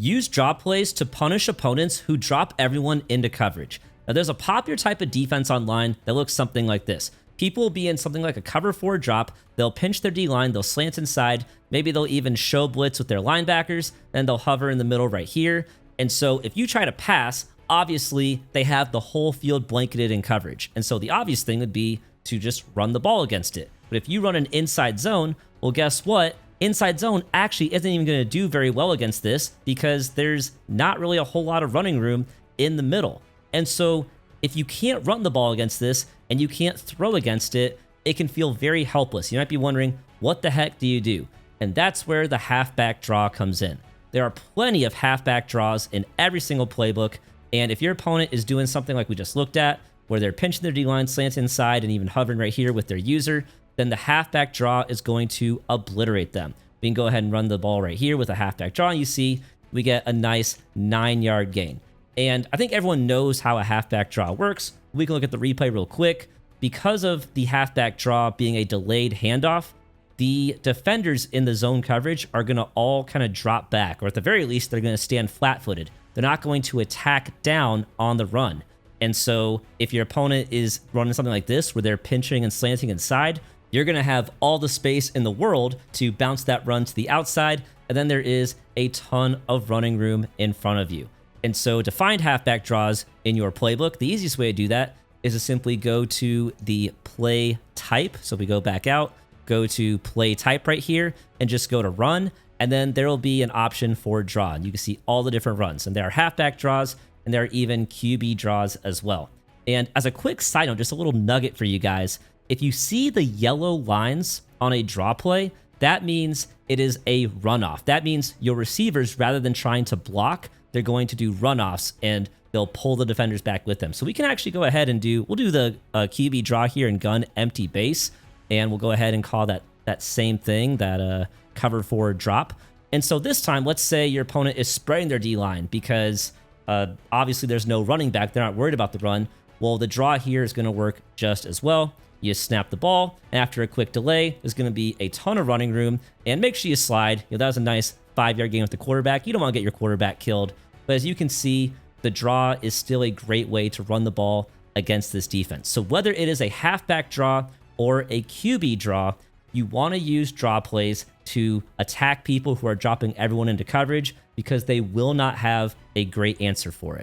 use drop plays to punish opponents who drop everyone into coverage. Now, there's a popular type of defense online that looks something like this. People will be in something like a cover 4 drop, they'll pinch their D-line, they'll slant inside, maybe they'll even show blitz with their linebackers, and they'll hover in the middle right here. And so if you try to pass, obviously they have the whole field blanketed in coverage. And so the obvious thing would be to just run the ball against it. But if you run an inside zone, well, guess what? Inside zone actually isn't even going to do very well against this because there's not really a whole lot of running room in the middle. And so if you can't run the ball against this and you can't throw against it, it can feel very helpless. You might be wondering, what the heck do you do? And that's where the halfback draw comes in. There are plenty of halfback draws in every single playbook. And if your opponent is doing something like we just looked at, where they're pinching their D-line, slant inside, and even hovering right here with their user, then the halfback draw is going to obliterate them. We can go ahead and run the ball right here with a halfback draw, and you see we get a nice 9-yard gain. And I think everyone knows how a halfback draw works. We can look at the replay real quick. Because of the halfback draw being a delayed handoff, the defenders in the zone coverage are going to all kind of drop back, or at the very least, they're going to stand flat-footed. They're not going to attack down on the run. And so if your opponent is running something like this, where they're pinching and slanting inside, you're going to have all the space in the world to bounce that run to the outside, and then there is a ton of running room in front of you. And so to find halfback draws in your playbook, the easiest way to do that is to simply go to the play type. So if we go back out, go to play type right here, and just go to run, and then there will be an option for draw. And you can see all the different runs, and there are halfback draws, and there are even QB draws as well. And as a quick side note, just a little nugget for you guys, if you see the yellow lines on a draw play, that means it is a runoff. That means your receivers, rather than trying to block, they're going to do runoffs, and they'll pull the defenders back with them. So we can actually go ahead and we'll do the QB draw here in gun empty base, and we'll go ahead and call that same thing, that cover 4 drop. And so this time, let's say your opponent is spreading their D-line because obviously there's no running back. They're not worried about the run. Well, the draw here is going to work just as well. You snap the ball, and after a quick delay, there's going to be a ton of running room, and make sure you slide. That was a nice 5-yard gain with the quarterback. You don't want to get your quarterback killed, but as you can see, the draw is still a great way to run the ball against this defense. So whether it is a halfback draw or a QB draw, you want to use draw plays to attack people who are dropping everyone into coverage because they will not have a great answer for it.